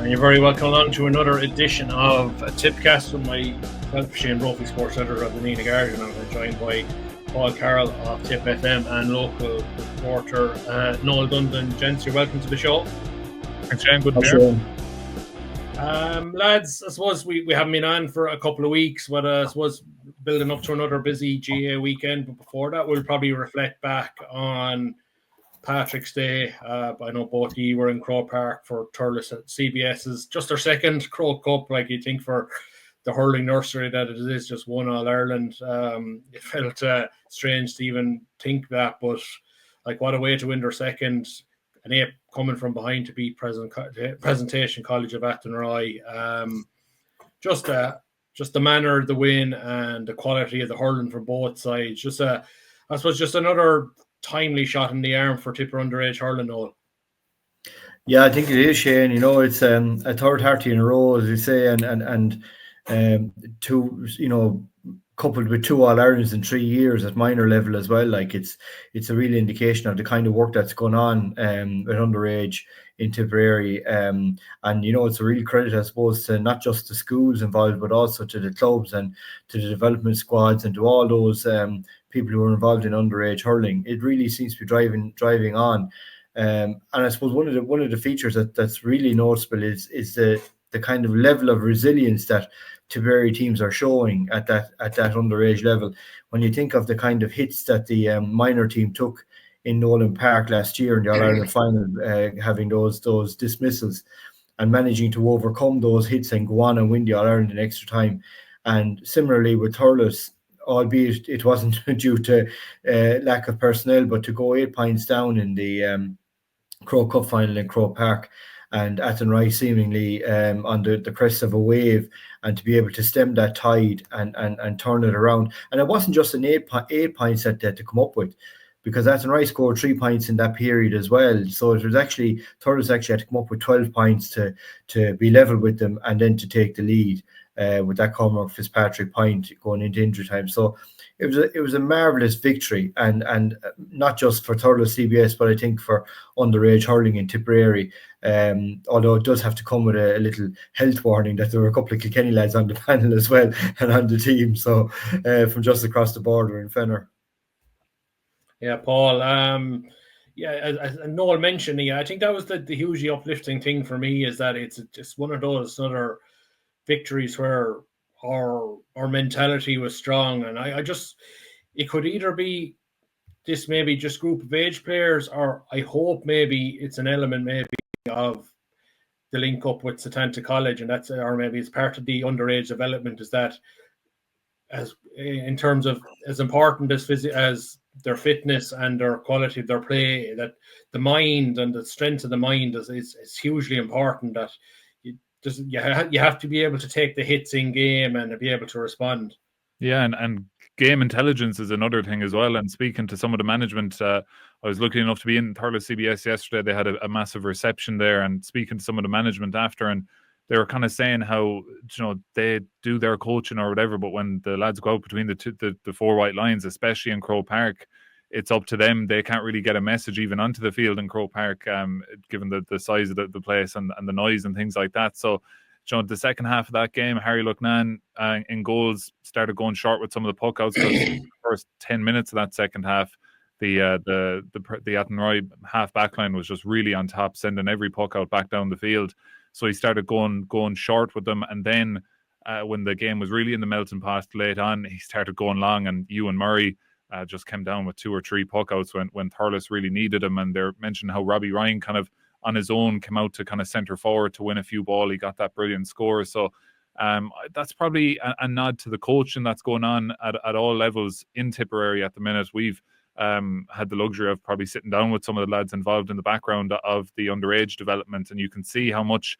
And you're very welcome along to another edition of Tipp Cast with myself, Shane Brophy, sports editor of the Nina Guardian. I'm joined by Paul Carroll of Tipp FM and local reporter Noel Dundon. Gents, you're welcome to the show. Thanks, Shane. Good to be here. Lads, I suppose we haven't been on for a couple of weeks, but I suppose building up to another busy GA weekend. But before that, we'll probably reflect back on Patrick's Day. I know both of you were in Croke Park for Thurles at CBS's, just their second Croke Cup. Like, you think for the hurling nursery that it is just one All-Ireland. It felt strange to even think that, but like, what a way to win their second. An 8 coming from behind to beat Presentation College of Athenry. Just the manner of the win and the quality of the hurling from both sides. I suppose just another timely shot in the arm for Tipper underage hurling, Noel. Yeah, I think it is, Shane. You know, it's a third hearty in a row, as you say, and two, you know, coupled with 2 All-Irelands in 3 years at minor level as well. Like, it's a real indication of the kind of work that's going on with underage in Tipperary. And, you know, it's a real credit, I suppose, to not just the schools involved, but also to the clubs and to the development squads and to all those people who are involved in underage hurling. It really seems to be driving on. And I suppose one of the features that's really noticeable is the kind of level of resilience that Tipperary teams are showing at that underage level. When you think of the kind of hits that the minor team took in Nolan Park last year in the All-Ireland final, having those dismissals and managing to overcome those hits and go on and win the All-Ireland in extra time. And similarly with Thurles, albeit it wasn't due to lack of personnel, but to go 8 points down in the Croke Cup final in Croke Park, and Athenry seemingly on the crest of a wave, and to be able to stem that tide and turn it around. And it wasn't just an 8 points that they had to come up with, because Athenry scored 3 points in that period as well. So it was actually, Thurles actually had to come up with 12 points to be level with them, and then to take the lead with that Cormac Fitzpatrick point going into injury time. So it was a marvellous victory, and not just for Thurles CBS, but I think for underage hurling in Tipperary. Although it does have to come with a little health warning that there were a couple of Kilkenny lads on the panel as well and on the team, so from just across the border in Fenner. Yeah, Paul. As Noel mentioned, I think that was the hugely uplifting thing for me, is that it's just one of those other victories where our mentality was strong, and it could either be this maybe just group of age players, or I hope maybe it's an element maybe of the link up with Setanta College, and that's, or maybe it's part of the underage development, is that as in terms of as important as their fitness and their quality of their play, that the mind and the strength of the mind is hugely important. That you have to be able to take the hits in game and be able to respond. Yeah, and game intelligence is another thing as well. And speaking to some of the management, I was lucky enough to be in Thurles CBS yesterday. They had a massive reception there, and speaking to some of the management after, and they were kind of saying how, you know, they do their coaching or whatever, but when the lads go out between the 4 white lines, especially in Croke Park, it's up to them. They can't really get a message even onto the field in Croke Park, given the size of the place and the noise and things like that. So, you know, the second half of that game, Harry Lucknan in goals started going short with some of the puck outs. So the first 10 minutes of that second half, the Athenry half back line was just really on top, sending every puck out back down the field. So he started going short with them, and then when the game was really in the melting pot late on, he started going long, and Ewan Murray just came down with 2 or 3 puck outs when Thurles really needed him. And they're mentioning how Robbie Ryan kind of on his own came out to kind of centre forward to win a few ball. He got that brilliant score. So that's probably a nod to the coaching that's going on at all levels in Tipperary at the minute. We've had the luxury of probably sitting down with some of the lads involved in the background of the underage development, and you can see how much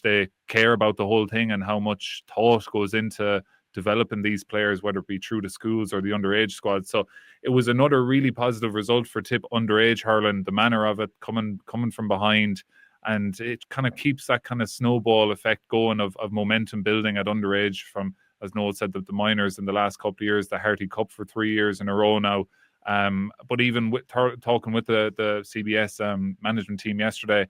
they care about the whole thing and how much thought goes into developing these players, whether it be through the schools or the underage squad. So it was another really positive result for Tip underage hurling, the manner of it coming from behind, and it kind of keeps that kind of snowball effect going of momentum building at underage from, as Noel said, the minors in the last couple of years, the Harty Cup for 3 years in a row now. But even with talking with the CBS management team yesterday,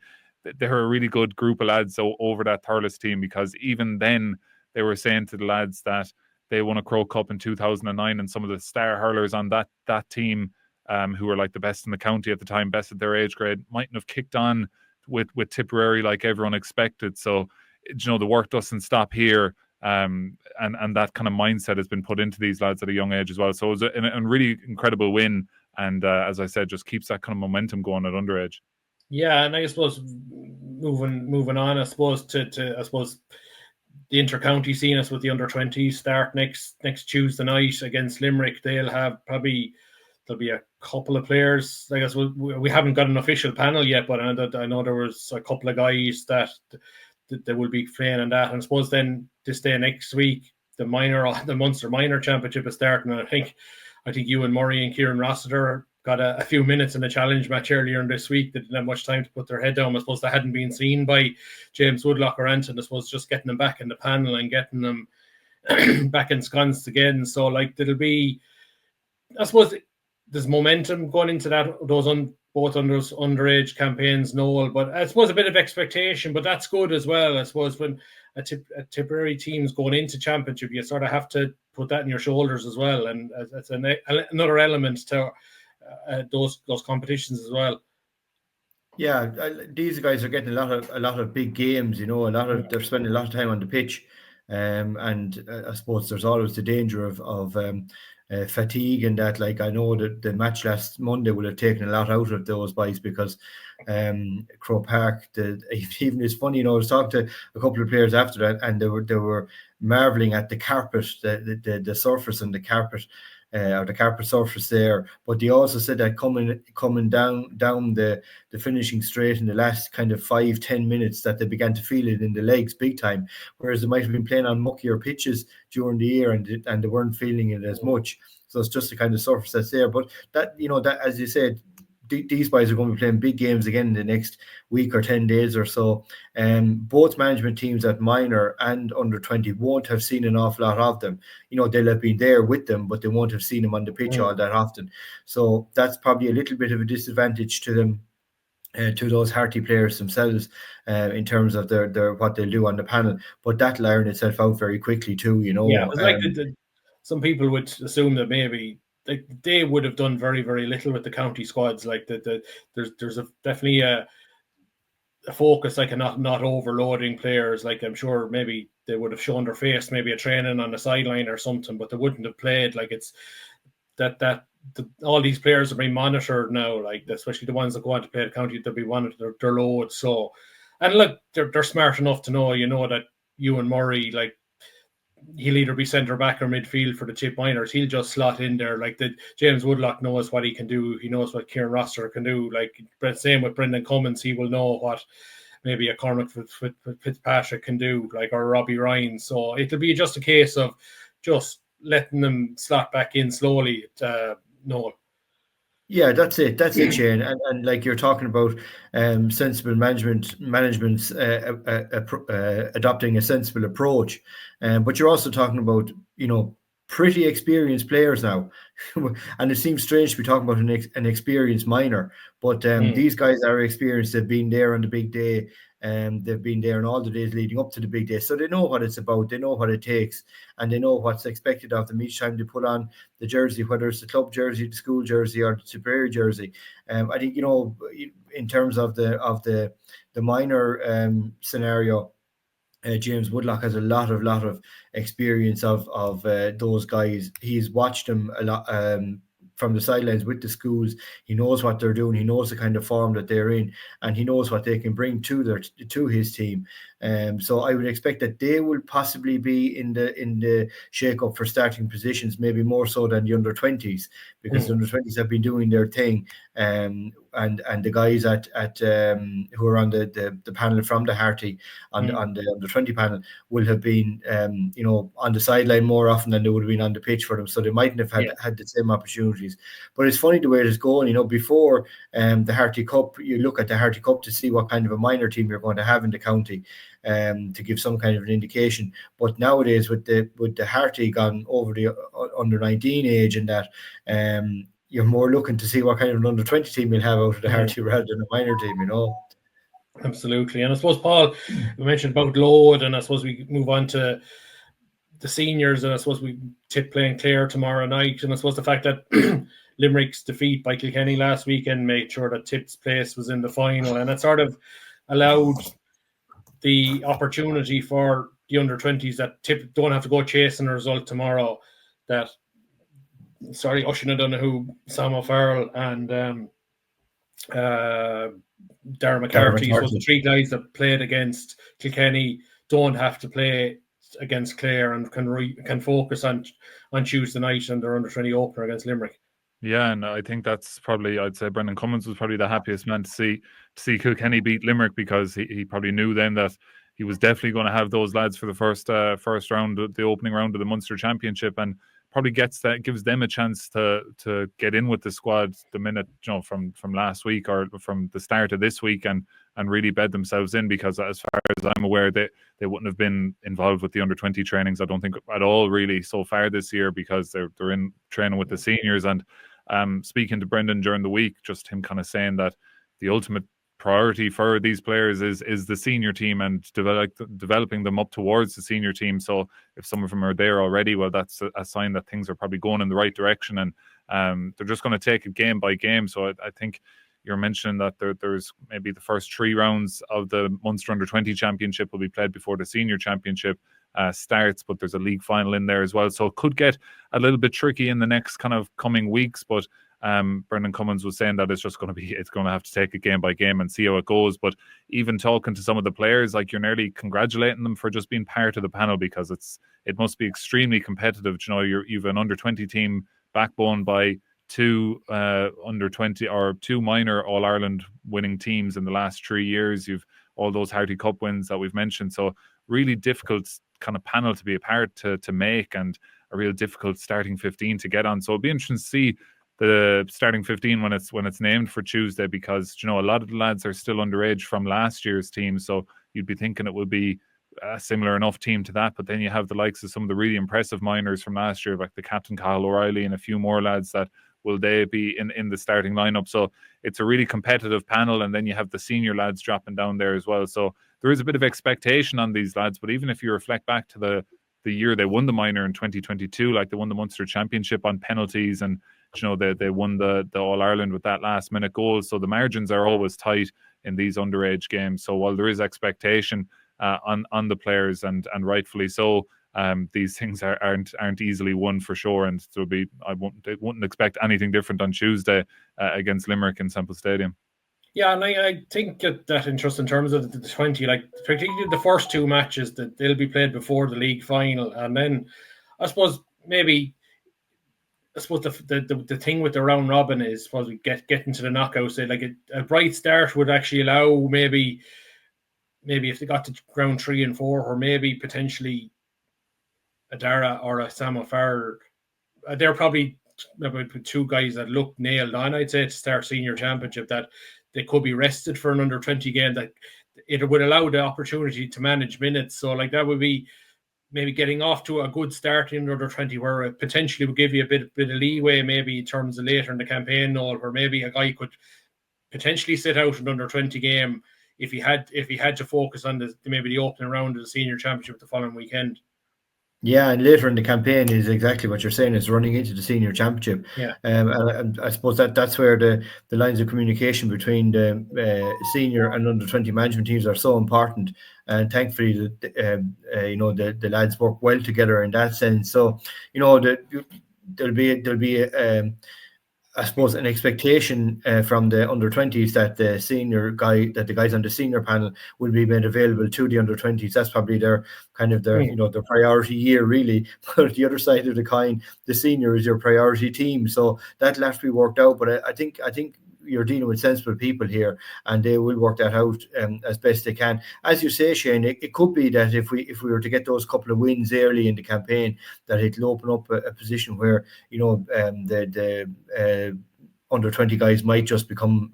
they're a really good group of lads over that Thurles team, because even then they were saying to the lads that they won a Croke Cup in 2009, and some of the star hurlers on that team, who were like the best in the county at the time, best at their age grade, mightn't have kicked on with Tipperary like everyone expected. So, the work doesn't stop here. And that kind of mindset has been put into these lads at a young age as well. So it was a really incredible win. And as I said, just keeps that kind of momentum going at underage. Yeah, and I suppose moving on, I suppose to I suppose the inter-county scene us with the under-20s start next Tuesday night against Limerick. There'll be a couple of players. I guess we haven't got an official panel yet, but I know there was a couple of guys that will be playing on that. And I suppose then this day next week, the Munster Minor Championship is starting. And I think you and Murray and Kieran Rossiter got a few minutes in the challenge match earlier in this week. They didn't have much time to put their head down. I suppose they hadn't been seen by James Woodlock or Anton. I suppose just getting them back in the panel and getting them back ensconced again. So like it'll be, I suppose there's momentum going into those both underage campaigns, Noel, but I suppose a bit of expectation, but that's good as well. I suppose when a Tipperary team's going into championship, you sort of have to put that in your shoulders as well, and that's another element to those competitions as well. Yeah, these guys are getting a lot of big games. They're spending a lot of time on the pitch, and I suppose there's always the danger of fatigue and that. Like I know that the match last Monday would have taken a lot out of those boys because Croke Park. Even it's funny, I was talking to a couple of players after that, and they were marveling at the carpet, the surface and the carpet. Or the carpet surface there, but they also said that coming down the finishing straight in the last kind of 5-10 minutes that they began to feel it in the legs big time, whereas they might have been playing on muckier pitches during the year and they weren't feeling it as much. So it's just the kind of surface that's there. But that that, as you said, these guys are going to be playing big games again in the next week or 10 days or so. Both management teams at minor and under 20 won't have seen an awful lot of them. They'll have been there with them, but they won't have seen them on the pitch all that often. So that's probably a little bit of a disadvantage to them, to those Harty players themselves, in terms of their what they'll do on the panel. But that'll iron itself out very quickly too. Yeah, it's like some people would assume that maybe they would have done very, very little with the county squads. Like there's definitely a focus, like not overloading players. Like I'm sure maybe they would have shown their face, maybe a training on the sideline or something, but they wouldn't have played. Like it's that all these players are being monitored now. Like especially the ones that go on to play the county, they'll be monitored their loads. So, and look, they're smart enough to know, that you and Murray, like, he'll either be centre back or midfield for the Tip Minors. He'll just slot in there. Like James Woodlock knows what he can do. He knows what Kieran Rossiter can do. Like same with Brendan Cummins, he will know what maybe a Cormac Fitzpatrick can do, like, or Robbie Ryan. So it'll be just a case of just letting them slot back in slowly. Noel. Yeah, that's it, Shane. And like you're talking about sensible management's adopting a sensible approach, but you're also talking about pretty experienced players now, and it seems strange to be talking about an experienced minor, but these guys are experienced. They've been there on the big day, and they've been there on all the days leading up to the big day, so they know what it's about, they know what it takes, and they know what's expected of them each time they put on the jersey, whether it's the club jersey, the school jersey, or the Tipperary jersey. I think in terms of the minor scenario, James Woodlock has a lot of experience of those guys. He's watched them a lot from the sidelines with the schools. He knows what they're doing. He knows the kind of form that they're in, and he knows what they can bring to his team. So I would expect that they will possibly be in the shake-up for starting positions, maybe more so than the under-20s, because the under-20s have been doing their thing. And the guys at who are on the panel from the Harty on the under-20 panel will have been on the sideline more often than they would have been on the pitch for them, so they mightn't have had the same opportunities. But it's funny the way it is going. Before the Harty Cup, you look at the Harty Cup to see what kind of a minor team you're going to have in the county, to give some kind of an indication. But nowadays, with the Harty gone over the under-19 age and that, you're more looking to see what kind of an under-20 team you'll have out of the Harty rather than a minor team. Absolutely. And I suppose, Paul, we mentioned about load, and I suppose we move on to the seniors, and I suppose we Tip playing Clare tomorrow night, and I suppose the fact that Limerick's defeat by Kilkenny last weekend made sure that Tip's place was in the final, and it sort of allowed the opportunity for the under-20s that Tip don't have to go chasing a result tomorrow. That Oisin O'Donoghue, Sam O'Farrell, and Darren McCarthy. So the three guys that played against Kilkenny don't have to play against Clare and can focus on Tuesday night and their under-20 opener against Limerick. Yeah, and I think that's probably, I'd say Brendan Cummins was probably the happiest man to see Kilkenny beat Limerick, because he probably knew then that he was definitely going to have those lads for the first round, the opening round of the Munster Championship, and probably gives them a chance to get in with the squad the minute, from last week or from the start of this week, and really bed themselves in, because as far as I'm aware, they wouldn't have been involved with the under-20 trainings, I don't think, at all really so far this year, because they're in training with the seniors. And speaking to Brendan during the week, just him kind of saying that the ultimate priority for these players is the senior team and developing them up towards the senior team. So if some of them are there already, well, that's a sign that things are probably going in the right direction, and they're just going to take it game by game. So I think you're mentioning that there's maybe the first 3 rounds of the Munster Under-20 Championship will be played before the Senior Championship starts, but there's a league final in there as well. So it could get a little bit tricky in the next kind of coming weeks, but Brendan Cummins was saying that it's going to have to take it game by game and see how it goes. But even talking to some of the players, like, you're nearly congratulating them for just being part of the panel, because it must be extremely competitive. You've an under-20 team backbone by 2 under-20 or 2 minor All-Ireland winning teams in the last 3 years. You've all those Harty Cup wins that we've mentioned. So really difficult kind of panel to be a part to make, and a real difficult starting 15 to get on. So it'll be interesting to see the starting 15 when it's named for Tuesday, because a lot of the lads are still underage from last year's team. So you'd be thinking it would be a similar enough team to that, but then you have the likes of some of the really impressive minors from last year, like the captain Cathal O'Reilly and a few more lads that will they be in the starting lineup. So it's a really competitive panel, and then you have the senior lads dropping down there as well. So there is a bit of expectation on these lads, but even if you reflect back to the year they won the minor in 2022, like they won the Munster Championship on penalties, and they won the All-Ireland with that last minute goal. So the margins are always tight in these underage games. So while there is expectation on the players, and rightfully so, these things aren't easily won for sure, and I wouldn't expect anything different on Tuesday against Limerick in Semple Stadium. Yeah, and I think that interest in terms of the 20, like particularly the first 2 matches, that they'll be played before the league final, and then I suppose the thing with the round robin is, suppose we get into the knockouts. Like a bright start would actually allow maybe if they got to round 3 and 4, or maybe potentially a Dara or a Sam O'Farrell, they're probably about 2 guys that look nailed on, I'd say, to start senior championship, that they could be rested for an under-20 game, that it would allow the opportunity to manage minutes. So like that would be maybe getting off to a good start in under-20, where it potentially would give you a bit of leeway, maybe in terms of later in the campaign, where maybe a guy could potentially sit out an under-20 game if he had to focus on maybe the opening round of the senior championship the following weekend. Yeah, and later in the campaign is exactly what you're saying, is running into the senior championship. Yeah. And I suppose that's where the lines of communication between the senior and under-20 management teams are so important. And thankfully, the lads work well together in that sense. So, there'll be I suppose an expectation from the under-20s that the guys on the senior panel will be made available to the under-20s. That's probably their their priority year, really. But the other side of the coin, the senior is your priority team, so that'll have to be worked out. But I think you're dealing with sensible people here, and they will work that out as best they can. As you say, Shane, it could be that if we were to get those couple of wins early in the campaign, that it'll open up a position where under 20 guys might just become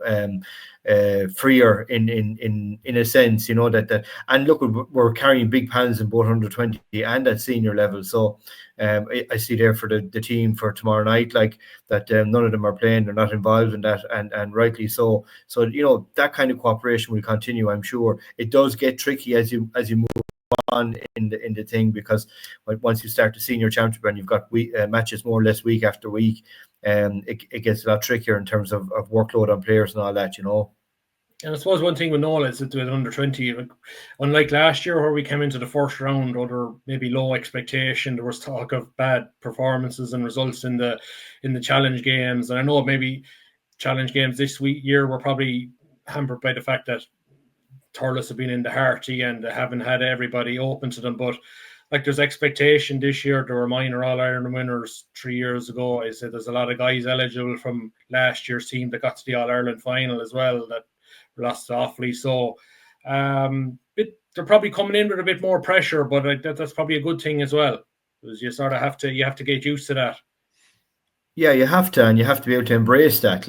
freer in a sense, that and look, we're carrying big pans in both under 20 and at senior level. So I see there for the team for tomorrow night, like that none of them are playing, they're not involved in that, and rightly so. So that kind of cooperation will continue. I'm sure it does get tricky as you move on in the thing, because once you start the senior championship and you've got matches more or less week after week, it gets a lot trickier in terms of workload on players and all that. And I suppose one thing with Noel is that with under 20, unlike last year where we came into the first round under maybe low expectation, there was talk of bad performances and results in the challenge games. And I know maybe challenge games this year were probably hampered by the fact that Thurles have been in the Harty and they haven't had everybody open to them. But like there's expectation this year. There were minor All-Ireland winners 3 years ago. I said there's a lot of guys eligible from last year's team that got to the All-Ireland final as well that lost awfully. So they're probably coming in with a bit more pressure, but that's probably a good thing as well, because you sort of have to get used to that. Yeah, you have to, and you have to be able to embrace that.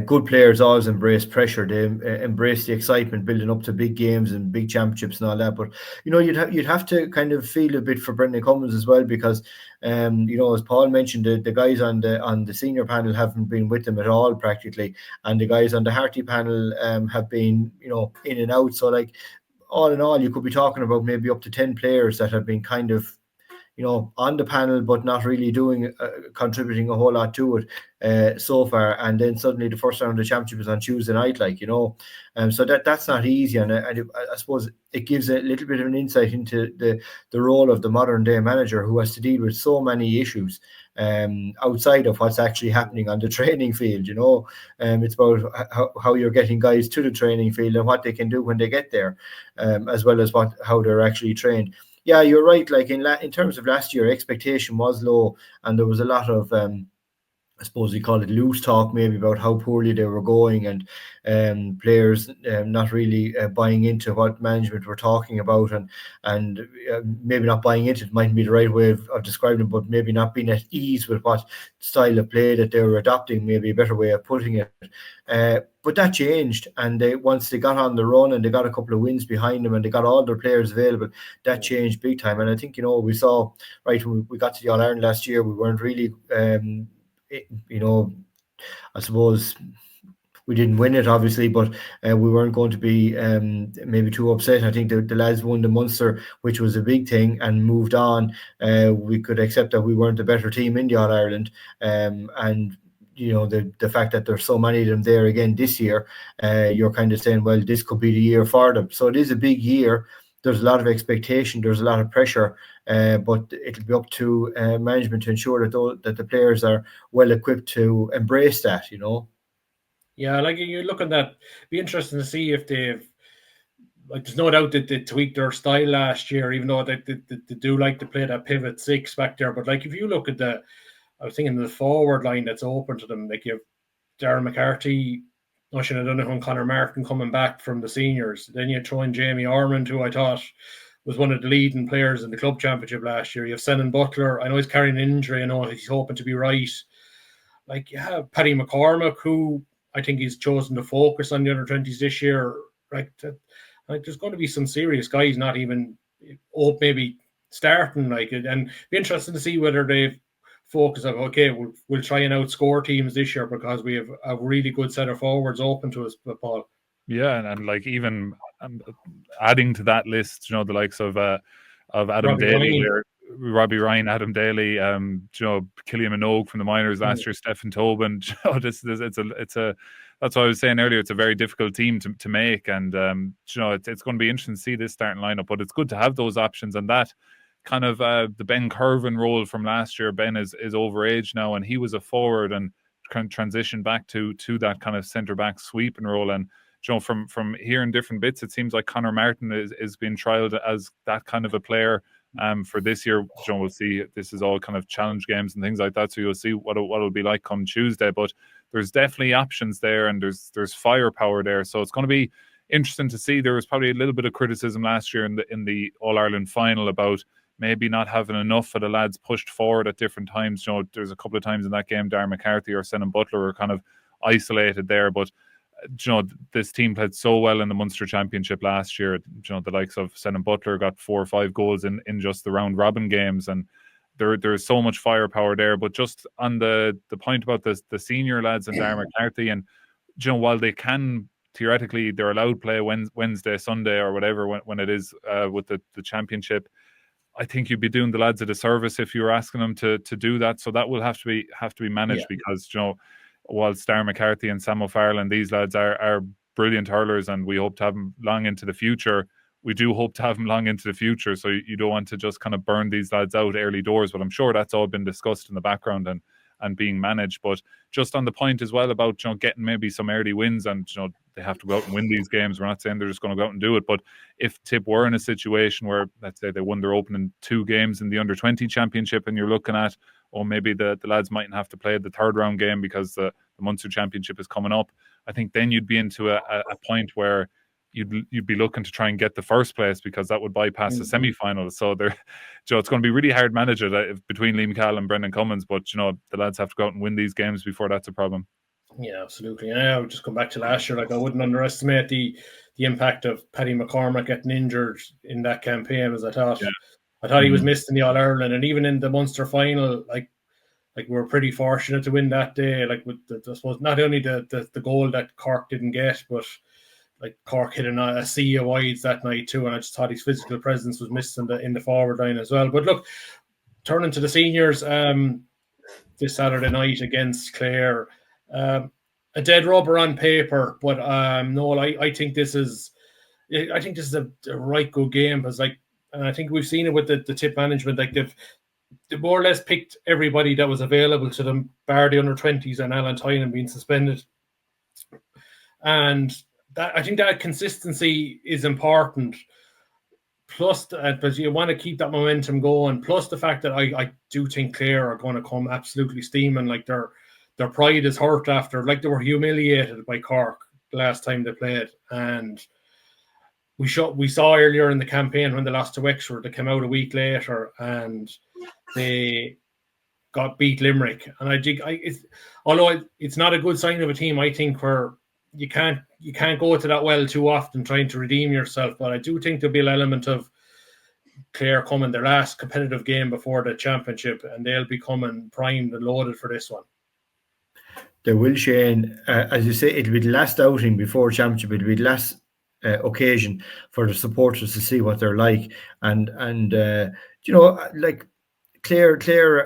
Good players always embrace pressure. They embrace the excitement building up to big games and big championships and all that. But you'd have to kind of feel a bit for Brendan Cummins as well, because as Paul mentioned, the guys on the senior panel haven't been with them at all practically, and the guys on the Harty panel have been in and out. So like all in all, you could be talking about maybe up to 10 players that have been kind of on the panel, but not really contributing a whole lot to it so far. And then suddenly the first round of the championship is on Tuesday night, so that's not easy. And I suppose it gives a little bit of an insight into the role of the modern day manager, who has to deal with so many issues outside of what's actually happening on the training field. It's about how you're getting guys to the training field and what they can do when they get there, as well as how they're actually trained. Yeah, you're right. Like in terms of last year, expectation was low, and there was a lot of I suppose you call it loose talk maybe about how poorly they were going, and players not really buying into what management were talking about, and maybe not buying into it mightn't be the right way of describing it, but maybe not being at ease with what style of play that they were adopting, maybe a better way of putting it. But that changed, and once they got on the run and they got a couple of wins behind them and they got all their players available, that changed big time. And I think we saw right when we got to the All-Ireland last year, we weren't really I suppose we didn't win it, obviously, but we weren't going to be maybe too upset. I think the lads won the Munster, which was a big thing, and moved on. We could accept that we weren't the better team in the All-Ireland, and the fact that there's so many of them there again this year, you're kind of saying, well, this could be the year for them. So it is a big year. There's a lot of expectation. There's a lot of pressure, but it'll be up to management to ensure that the players are well equipped to embrace that. Yeah, like you look at that, be interesting to see if they've, like, there's no doubt that they tweaked their style last year, even though they do like to play that pivot six back there. But like if you look at I was thinking the forward line that's open to them, like you have Darren McCarthy, Oisin O'Donoghue, Conor Martin coming back from the seniors. Then you throw in Jamie Ormond, who I thought was one of the leading players in the club championship last year. You have Senan Butler. I know he's carrying an injury. I know he's hoping to be right. Like you have Paddy McCormack, who I think he's chosen to focus on the under-20s this year. Like there's going to be some serious guys not even maybe starting, and be interesting to see whether they've focused on, okay, we'll try and outscore teams this year because we have a really good set of forwards open to us, Paul. Yeah, and like even adding to that list, the likes of Adam Robbie Daly, Ryan. Robbie Ryan, Adam Daly, Killian Minogue from the minors last year, Stephen Tobin. That's what I was saying earlier. It's a very difficult team to make, and it's going to be interesting to see this starting lineup. But it's good to have those options, and that kind of the Ben Curvin role from last year. Ben is overage now, and he was a forward and kind of transitioned back to that kind of centre back sweeping role. And from hearing different bits, it seems like Conor Martin is being trialled as that kind of a player for this year. We'll see. This is all kind of challenge games and things like that, so you'll see what it'll be like come Tuesday. But there's definitely options there, and there's firepower there. So it's going to be interesting to see. There was probably a little bit of criticism last year in the All-Ireland final about maybe not having enough of the lads pushed forward at different times. There's a couple of times in that game Darren McCarthy or Senan Butler were kind of isolated there, but this team played so well in the Munster Championship last year. The likes of Senan Butler got 4 or 5 goals in just the round robin games, and there's so much firepower there. But just on the point about the senior lads and Darren McCarthy, and while they can theoretically, they're allowed play Wednesday, Sunday, or whatever when it is with the championship, I think you'd be doing the lads a disservice if you were asking them to do that. So that will have to be managed, because whilst Darren McCarthy and Sam O'Farrell, these lads are brilliant hurlers, and we hope to have them long into the future. We do hope to have them long into the future, so you don't want to just kind of burn these lads out early doors. But I'm sure that's all been discussed in the background and being managed. But just on the point as well about getting maybe some early wins, and they have to go out and win these games. We're not saying they're just going to go out and do it, but if Tipp were in a situation where, let's say, they won their opening 2 games in the Under-20 Championship, and you're looking at, maybe the lads mightn't have to play the 3rd round game because the Munster Championship is coming up, I think then you'd be into a point where you'd be looking to try and get the first place, because that would bypass the semi-final. So it's going to be really hard to manage it between Liam Cahill and Brendan Cummins, but the lads have to go out and win these games before that's a problem. Yeah, absolutely. And I would just come back to last year. I wouldn't underestimate the impact of Paddy McCormack getting injured in that campaign, as I thought. Yeah. I thought he was missed in the All-Ireland, and even in the Munster final, like we were pretty fortunate to win that day. With I suppose not only the goal that Cork didn't get, but Cork hit a sea of wides that night too, and I just thought his physical presence was missed in the forward line as well. But look, turning to the seniors, this Saturday night against Clare, a dead rubber on paper, but no, I think this is a right good game, because and I think we've seen it with the Tipp management. They've more or less picked everybody that was available to them, bar the under-20s and Alan Tynan being suspended, and I think that consistency is important. Plus, because you want to keep that momentum going. Plus, the fact that I do think Clare are going to come absolutely steaming. Their pride is hurt after, they were humiliated by Cork the last time they played, and we saw earlier in the campaign when they lost to Wexford, they came out a week later and they got beat Limerick. And I think although it's not a good sign of a team, I think, where you can't go to that well too often trying to redeem yourself. But I do think there'll be an element of Clare coming their last competitive game before the championship, and they'll be coming primed and loaded for this one. They will, Shane. As you say, it'll be the last outing before championship. It'll be the last occasion for the supporters to see what they're like, and Clare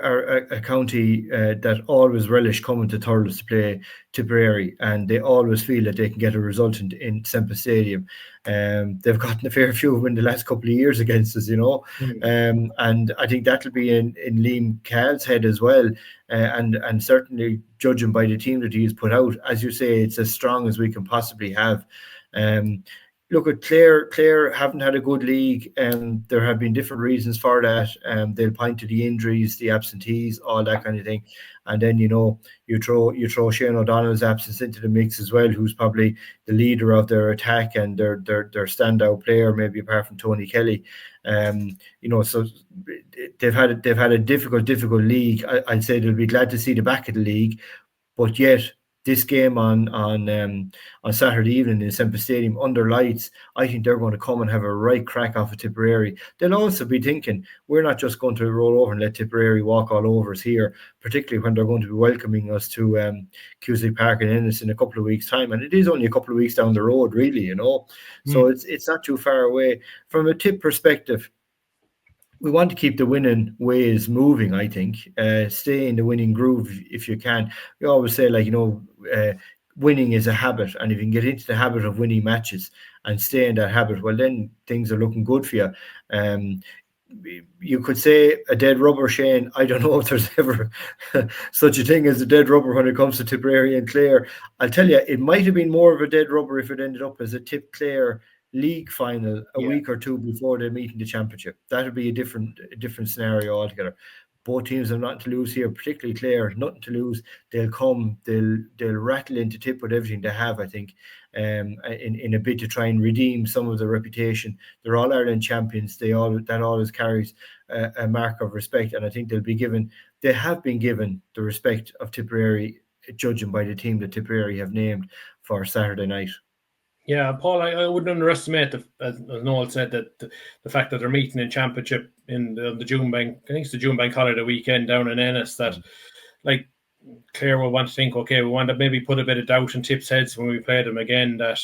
are a county that always relish coming to Thurles to play Tipperary, and they always feel that they can get a result in Semper Stadium. They've gotten a fair few of them in the last couple of years against us, and I think that'll be in Liam Cahill's head as well, and certainly judging by the team that he's put out, as you say, it's as strong as we can possibly have. Look at Clare haven't had a good league, and there have been different reasons for that. They'll point to the injuries, the absentees, all that kind of thing. And then, you throw Shane O'Donnell's absence into the mix as well, who's probably the leader of their attack and their standout player, maybe apart from Tony Kelly. So they've had a difficult league. I'd say they'll be glad to see the back of the league, but yet this game on Saturday evening in Semper Stadium under lights, I think they're going to come and have a right crack off of Tipperary. They'll also be thinking, we're not just going to roll over and let Tipperary walk all over us here, particularly when they're going to be welcoming us to Cusack Park in Ennis in a couple of weeks' time. And it is only a couple of weeks down the road, really, So it's not too far away. From a Tipp perspective, we want to keep the winning ways moving, I think. Stay in the winning groove if you can. We always say, winning is a habit. And if you can get into the habit of winning matches and stay in that habit, well, then things are looking good for you. You could say a dead rubber, Shane. I don't know if there's ever such a thing as a dead rubber when it comes to Tipperary and Clare. I'll tell you, it might have been more of a dead rubber if it ended up as a Tipp Clare league final a week or two before they meet in the championship. That would be a different scenario altogether. Both teams have nothing to lose here, particularly Clare, nothing to lose. They'll come, they'll rattle into Tip with everything they have, I think, in a bid to try and redeem some of their reputation. They're All Ireland champions. That always carries a mark of respect, and I think they have been given the respect of Tipperary, judging by the team that Tipperary have named for Saturday night. Yeah, Paul, I wouldn't underestimate, as Noel said, that the fact that they're meeting in championship in the June Bank, I think it's the June Bank holiday weekend down in Ennis, that like Clare will want to think, okay, we want to maybe put a bit of doubt in Tip's heads when we play them again, that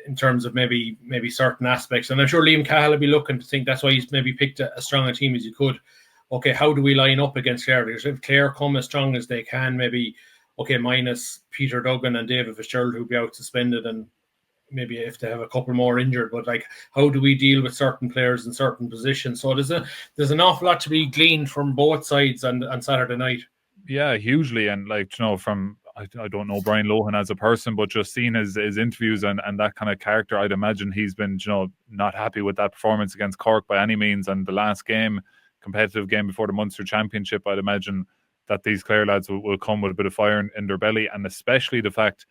in terms of maybe certain aspects. And I'm sure Liam Cahill will be looking to think that's why he's maybe picked a strong a team as he could. Okay, how do we line up against Clare? Because if Clare come as strong as they can, maybe, okay, minus Peter Duggan and David Fitzgerald, who'll be out suspended, and maybe if they have a couple more injured, but like, how do we deal with certain players in certain positions? So there's an awful lot to be gleaned from both sides on Saturday night. Yeah, hugely. And like, from I don't know Brian Lohan as a person, but just seeing his interviews and that kind of character, I'd imagine he's been not happy with that performance against Cork by any means. And the last competitive game before the Munster Championship, I'd imagine that these Clare lads will come with a bit of fire in their belly, and especially the fact,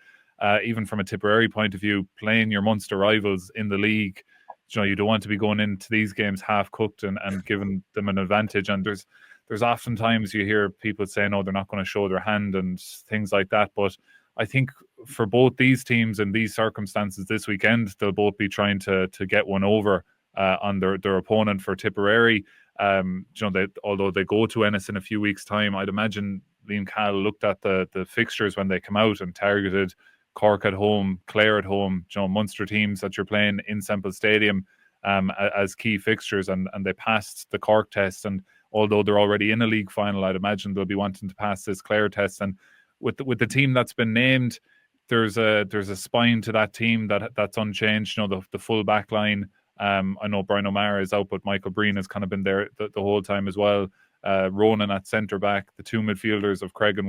even from a Tipperary point of view, playing your Munster rivals in the league, you don't want to be going into these games half cooked and giving them an advantage. And there's oftentimes you hear people saying, "Oh, they're not going to show their hand" and things like that. But I think for both these teams in these circumstances this weekend, they'll both be trying to get one over on their opponent. For Tipperary, although they go to Ennis in a few weeks' time, I'd imagine Liam Cahill looked at the fixtures when they come out and targeted Cork at home, Clare at home, Munster teams that you're playing in Semple Stadium as key fixtures, and they passed the Cork test. And although they're already in a league final, I'd imagine they'll be wanting to pass this Clare test. And with the team that's been named, there's a spine to that team that's unchanged. The full back line. I know Brian O'Mara is out, but Michael Breen has kind of been there the whole time as well. Ronan at centre back, the two midfielders of Craig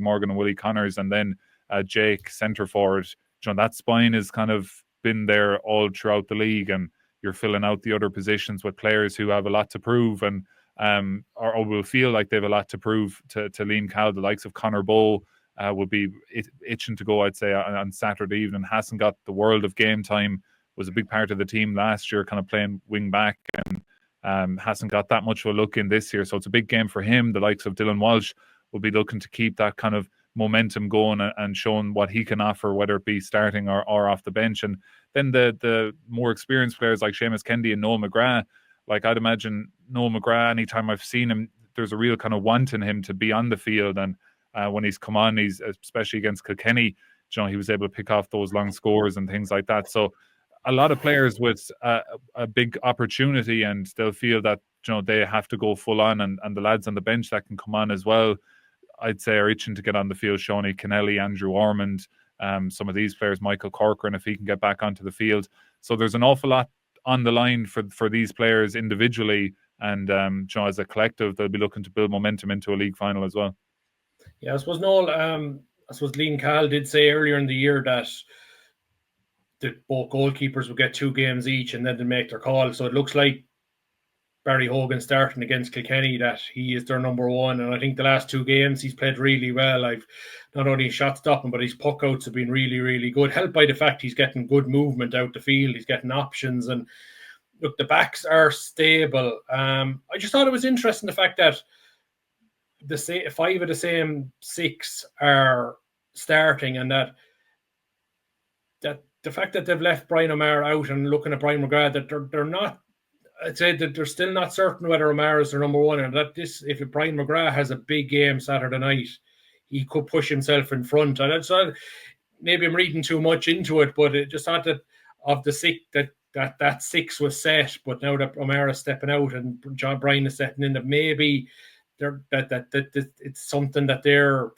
Morgan and Willie Connors, and then Jake centre forward. That spine has kind of been there all throughout the league, and you're filling out the other positions with players who have a lot to prove and or will feel like they have a lot to prove to Liam Cahill. The likes of Conor Bowe will be itching to go, I'd say, on Saturday evening. Hasn't got the world of game time, was a big part of the team last year, kind of playing wing back, and hasn't got that much of a look in this year. So it's a big game for him. The likes of Dylan Walsh will be looking to keep that kind of momentum going and showing what he can offer, whether it be starting or off the bench. And then the more experienced players like Seamus Kennedy and Noel McGrath, like I'd imagine Noel McGrath, anytime I've seen him, there's a real kind of want in him to be on the field. And when he's come on, he's especially against Kilkenny, he was able to pick off those long scores and things like that. So a lot of players with a big opportunity, and they'll feel that they have to go full on, and the lads on the bench that can come on as well, I'd say, are itching to get on the field. Shawnee Kennelly, Andrew Ormond, some of these players, Michael Corcoran, if he can get back onto the field. So there's an awful lot on the line for these players individually, and as a collective, they'll be looking to build momentum into a league final as well. Yeah, I suppose Noel, I suppose Liam Cahill did say earlier in the year that both goalkeepers would get 2 games each and then they make their call. So it looks like Barry Hogan starting against Kilkenny, that he is their number one. And I think the last 2 games he's played really well. I've not only shot stopping, but his puck outs have been really, really good, helped by the fact he's getting good movement out the field. He's getting options, and look, the backs are stable. I just thought it was interesting the fact that 5 of the same 6 are starting, and that the fact that they've left Brian O'Mara out, and looking at Brian McGrath, that they're not, I'd say that they're still not certain whether O'Mara is their number one, and that if Brian McGrath has a big game Saturday night, he could push himself in front. And so maybe I'm reading too much into it, but it just thought that of the 6 that 6 was set, but now that O'Mara's stepping out and John Bryan is setting in, that maybe that it's something that they're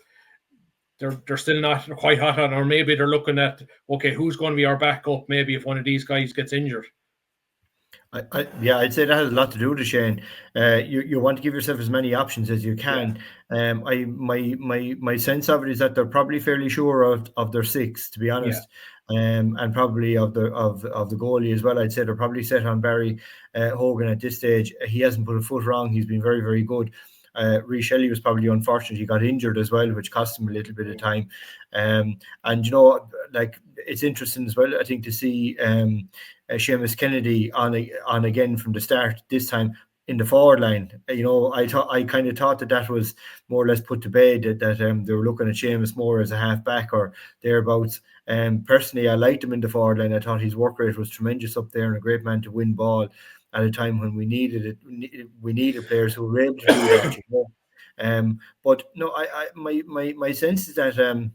still not quite hot on, or maybe they're looking at, okay, who's going to be our backup maybe if one of these guys gets injured. I'd say that has a lot to do with it, Shane. You want to give yourself as many options as you can. My sense of it is that they're probably fairly sure of their six, to be honest, and probably of the goalie as well. I'd say they're probably set on Barry Hogan at this stage. He hasn't put a foot wrong. He's been very, very good. Ree Shelley was probably unfortunate. He got injured as well, which cost him a little bit of time. And like, it's interesting as well, I think, to see Seamus Kennedy on again from the start, this time in the forward line. I kind of thought that was more or less put to bed, that they were looking at Seamus more as a half back or thereabouts. Personally, I liked him in the forward line. I thought his work rate was tremendous up there and a great man to win ball at a time when we needed it. We needed players who were able to do that. But no, my sense is that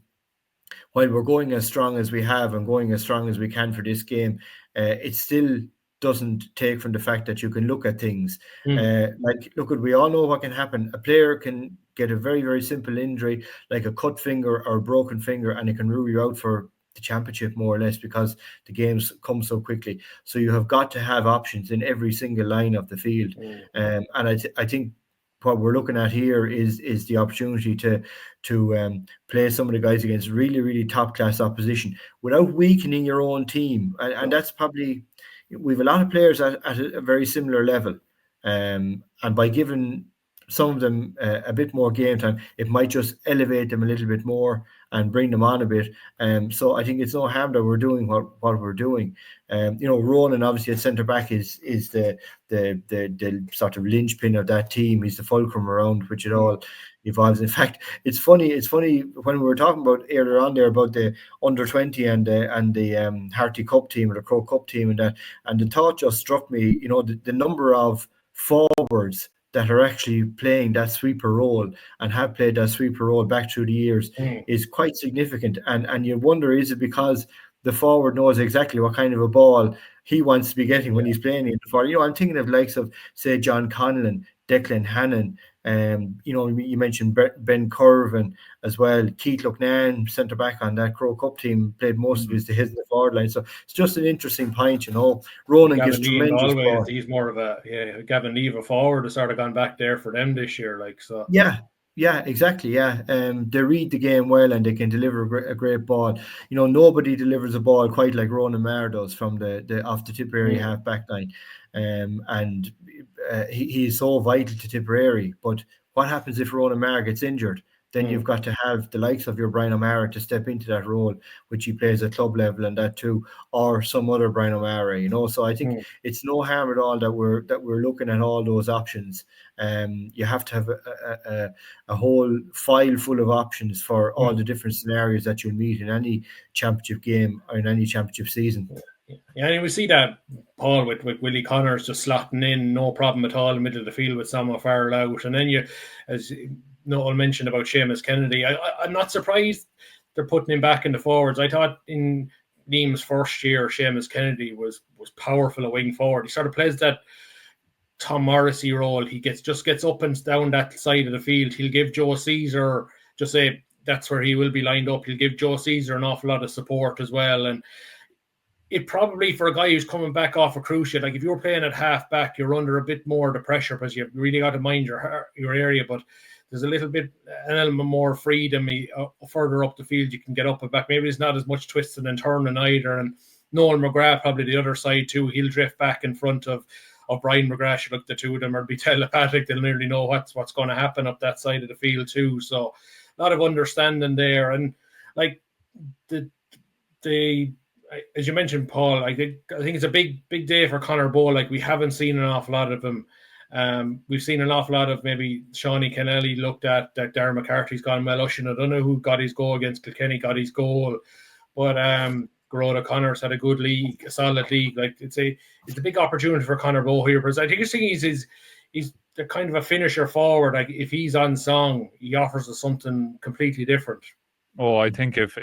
while we're going as strong as we have and going as strong as we can for this game, it still doesn't take from the fact that you can look at things. We all know what can happen. A player can get a very, very simple injury, like a cut finger or a broken finger, and it can rule you out for the championship, more or less, because the games come so quickly. So you have got to have options in every single line of the field. And I think what we're looking at here is the opportunity to play some of the guys against really, really top class opposition without weakening your own team. And that's probably, we've a lot of players at a very similar level. And by giving some of them a bit more game time, it might just elevate them a little bit more and bring them on a bit. So I think it's no harm that we're doing what we're doing. Ronan, obviously at centre back, is the sort of linchpin of that team. He's the fulcrum around which it all evolves. In fact, it's funny when we were talking about earlier on there about the under 20 and the Harty Cup team or the Crow Cup team and the thought just struck me. The number of forwards that are actually playing that sweeper role and have played that sweeper role back through the years is quite significant. And you wonder, is it because the forward knows exactly what kind of a ball he wants to be getting when he's playing in the forward? I'm thinking of likes of, say, John Conlon, Declan Hannon. You mentioned Ben Curvin as well. Keith Lucknan, centre back on that Crow Cup team, played most of his days in the forward line. So it's just an interesting point. Ronan gives tremendous ball. He's more of a Gavin Neve forward has sort of gone back there for them this year, like so. Yeah, exactly. Yeah, they read the game well and they can deliver a great ball. Nobody delivers a ball quite like Ronan Maher does from the off the Tipperary half back line, and he is so vital to Tipperary. But what happens if Ronan Maher gets injured? Then you've got to have the likes of your Brian O'Mara to step into that role, which he plays at club level and that too, or some other Brian O'Mara. So I think it's no harm at all that we're looking at all those options. You have to have a whole file full of options for all the different scenarios that you'll meet in any championship game or in any championship season. Yeah, and we see that, Paul, with Willie Connors just slotting in, no problem at all in the middle of the field with Sam O'Farrell out. And then as Noel mentioned about Seamus Kennedy, I'm not surprised they're putting him back in the forwards. I thought in Liam's first year, Seamus Kennedy was powerful a wing forward. He sort of plays that Tom Morrissey role. He gets up and down that side of the field. He'll give Joe Caesar, just say that's where he will be lined up. He'll give Joe Caesar an awful lot of support as well. And it probably, for a guy who's coming back off a cruciate, like if you're playing at half back, you're under a bit more the pressure because you've really got to mind your area. But there's a little bit, an element more freedom. Further up the field, you can get up and back. Maybe there's not as much twisting and turning either. And Noel McGrath, probably the other side too, he'll drift back in front of Brian McGrath. Look, the two of them will be telepathic. They'll nearly know what's going to happen up that side of the field too. So a lot of understanding there. And like the as you mentioned, Paul, I think it's a big day for Conor Bowe. Like, we haven't seen an awful lot of him. We've seen an awful lot of maybe Shawnee Kennelly looked at, that Darren McCarthy's gone well. Oisin O'Donoghue, who got his goal against Kilkenny, got his goal. But Garota Connors had a good league, a solid league. Like, it's a big opportunity for Conor Bowe here. Because I think he's the kind of a finisher forward. Like, if he's on song, he offers us something completely different. Oh, I think if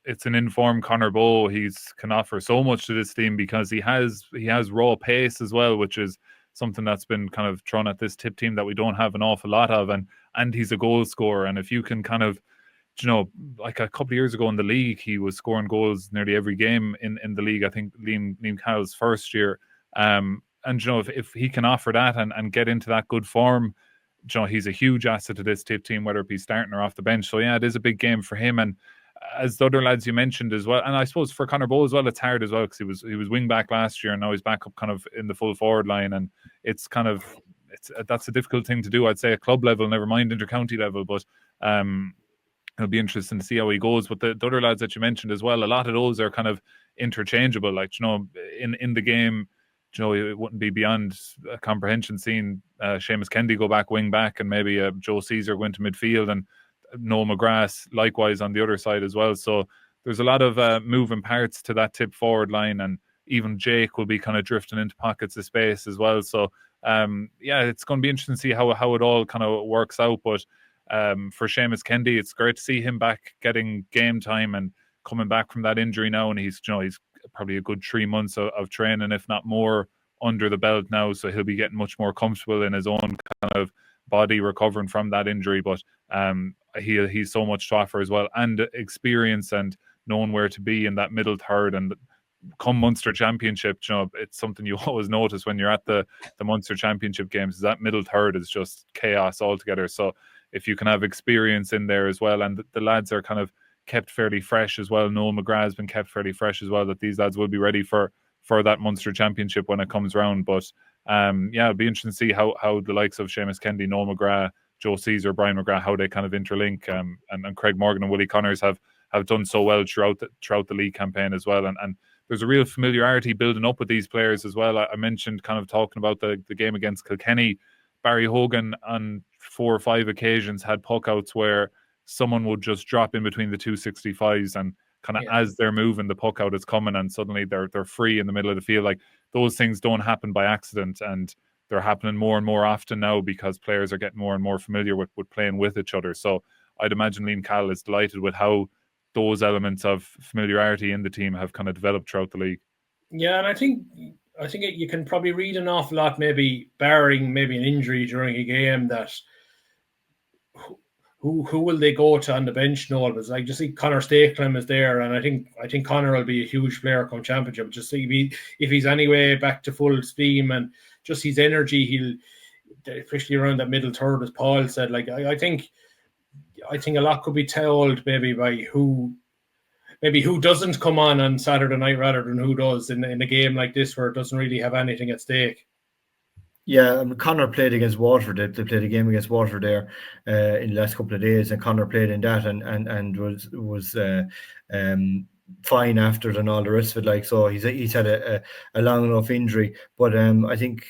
it's an informed Conor Bowe, he can offer so much to this team because he has raw pace as well, which is something that's been kind of thrown at this Tip team that we don't have an awful lot of, and he's a goal scorer. And if you can kind of, like a couple of years ago in the league, he was scoring goals nearly every game in the league. I think Liam Cowell's first year, And if he can offer that and get into that good form, he's a huge asset to this Tipp team, whether it be starting or off the bench. So yeah, it is a big game for him. And as the other lads you mentioned as well, and I suppose for Conor Bowe as well, it's hard as well because he was wing back last year and now he's back up kind of in the full forward line, and it's kind of that's a difficult thing to do, I'd say, at club level, never mind intercounty level. But it'll be interesting to see how he goes. But the other lads that you mentioned as well, a lot of those are kind of interchangeable. Like, in the game, it wouldn't be beyond comprehension seeing Seamus Kennedy go back wing back and maybe Joe Caesar go into midfield and Noel McGrath likewise on the other side as well. So there's a lot of moving parts to that Tipp forward line, and even Jake will be kind of drifting into pockets of space as well. So it's going to be interesting to see how it all kind of works out. But for Seamus Kennedy, it's great to see him back getting game time and coming back from that injury now, and he's probably a good 3 months of training, if not more, under the belt now, so he'll be getting much more comfortable in his own kind of body recovering from that injury. But he's so much to offer as well, and experience and knowing where to be in that middle third. And come Munster Championship, it's something you always notice when you're at the Munster Championship games, is that middle third is just chaos altogether. So if you can have experience in there as well, and the lads are kind of kept fairly fresh as well. Noel McGrath has been kept fairly fresh as well, that these lads will be ready for that Munster Championship when it comes round. But it'll be interesting to see how the likes of Seamus Kennedy, Noel McGrath, Joe Caesar, Brian McGrath, how they kind of interlink. And Craig Morgan and Willie Connors have done so well throughout the league campaign as well. And there's a real familiarity building up with these players as well. I mentioned kind of talking about the game against Kilkenny. Barry Hogan on 4 or 5 occasions had puck outs where someone would just drop in between the 265s, and kind of as they're moving, the puck out is coming and suddenly they're free in the middle of the field. Like, those things don't happen by accident, and they're happening more and more often now because players are getting more and more familiar with playing with each other. So I'd imagine Liam Cahill is delighted with how those elements of familiarity in the team have kind of developed throughout the league. Yeah, and I think you can probably read an awful lot, maybe barring maybe an injury during a game, that who will they go to on the bench? No, but like, just see Conor Stakelum is there, and I think Conor will be a huge player come championship. Just see if he's anyway back to full steam and just his energy, he'll, especially around that middle third, as Paul said. Like, I think a lot could be told maybe by who doesn't come on Saturday night rather than who does in a game like this where it doesn't really have anything at stake. Yeah, Conor played against Waterford. They played a game against Waterford there in the last couple of days, and Conor played in that and was fine after it and all the rest of it. Like, so he's had a long enough injury, but I think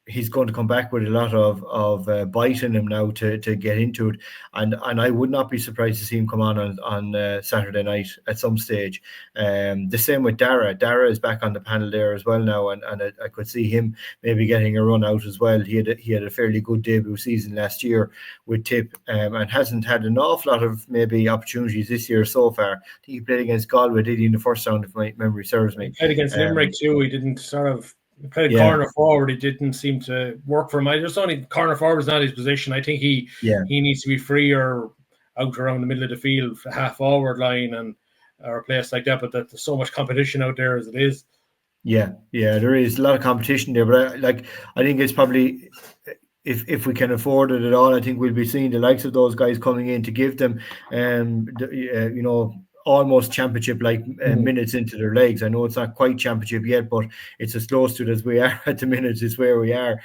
he's going to come back with a lot of bite in him now to get into it, and I would not be surprised to see him come on Saturday night at some stage. The same with Dara. Dara is back on the panel there as well now, and I could see him maybe getting a run out as well. He had a fairly good debut season last year with Tipp, and hasn't had an awful lot of maybe opportunities this year so far. I think he played against Galway, did he, in the first round, if my memory serves me. He played against Limerick too. He didn't he played corner forward. It didn't seem to work for him. I just only corner forward is not his position. I think he needs to be freer out around the middle of the field, half forward line, or a place like that. But there's so much competition out there as it is. Yeah, there is a lot of competition there. But I think it's probably, if we can afford it at all, I think we'll be seeing the likes of those guys coming in to give them, almost championship like minutes into their legs. I know it's not quite championship yet, but it's as close to it as we are at the minute. Is where we are.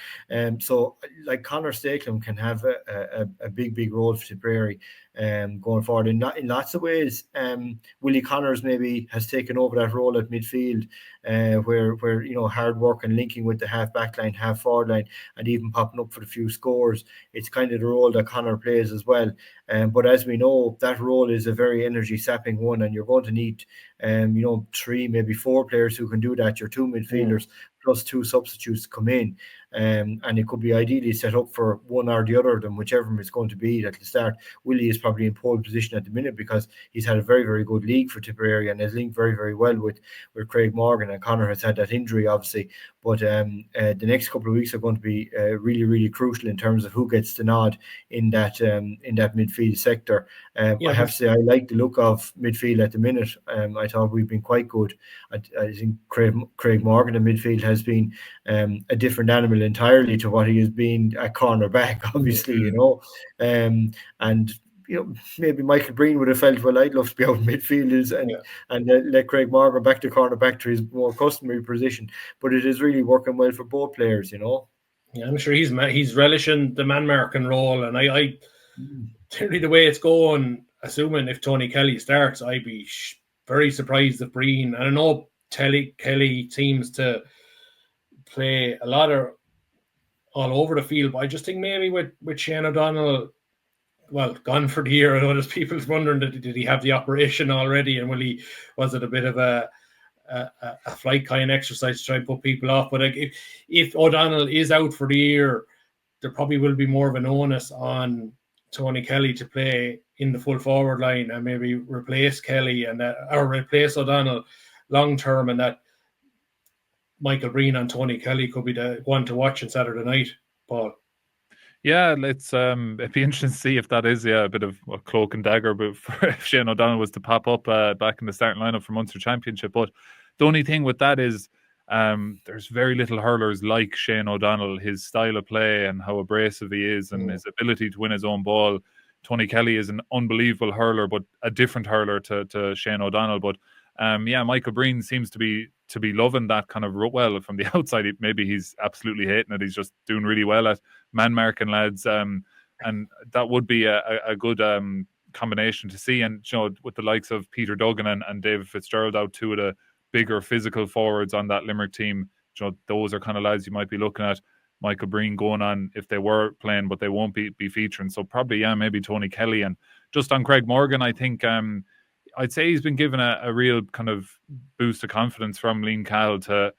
So like Conor Stakelum can have a big role for Tipperary going forward in lots of ways. Willie Connors maybe has taken over that role at midfield, where hard work and linking with the half back line, half forward line, and even popping up for the few scores. It's kind of the role that Conor plays as well. But as we know, that role is a very energy sapping one, and you're going to need 3, maybe 4 players who can do that. Your 2 midfielders plus 2 substitutes to come in. and it could be ideally set up for one or the other of them, whichever it's going to be at the start. Willie is probably in pole position at the minute because he's had a very, very good league for Tipperary and has linked very, very well with Craig Morgan, and Conor has had that injury, obviously. But the next couple of weeks are going to be really, really crucial in terms of who gets the nod in that midfield sector. I have to say I like the look of midfield at the minute. I thought we've been quite good. I think Craig Morgan in midfield has been a different animal entirely to what he has been at cornerback, obviously, you know. And you know, maybe Michael Breen would have felt, well, I'd love to be out in midfield and let Craig Morgan back to cornerback to his more customary position. But it is really working well for both players, you know. Yeah, I'm sure he's relishing the man marking role, and I certainly the way it's going, assuming if Tony Kelly starts, I'd be very surprised if Breen. And I know Kelly seems to play a lot of all over the field, but I just think maybe with Shane O'Donnell, well, gone for the year. I know there's people wondering did he have the operation already, and was it a bit of a flight kind exercise to try and put people off? But like, if O'Donnell is out for the year, there probably will be more of an onus on Tony Kelly to play in the full forward line and maybe replace Kelly or replace O'Donnell long term, and that Michael Breen and Tony Kelly could be the one to watch on Saturday night, Paul. Yeah, it'd be interesting to see if that is a bit of a cloak and dagger, but if Shane O'Donnell was to pop up back in the starting lineup for Munster Championship. But the only thing with that is there's very little hurlers like Shane O'Donnell, his style of play and how abrasive he is and his ability to win his own ball. Tony Kelly is an unbelievable hurler, but a different hurler to Shane O'Donnell. But Michael Breen seems to be loving that kind of, well, from the outside, maybe he's absolutely hating it. He's just doing really well at man marking lads, and that would be a good combination to see. And you know, with the likes of Peter Duggan and David Fitzgerald out, two of the bigger physical forwards on that Limerick team, you know, those are kind of lads you might be looking at Michael Breen going on if they were playing, but they won't be featuring. So probably maybe Tony Kelly. And just on Craig Morgan, I think I'd say he's been given a real kind of boost of confidence from Liam Cahill to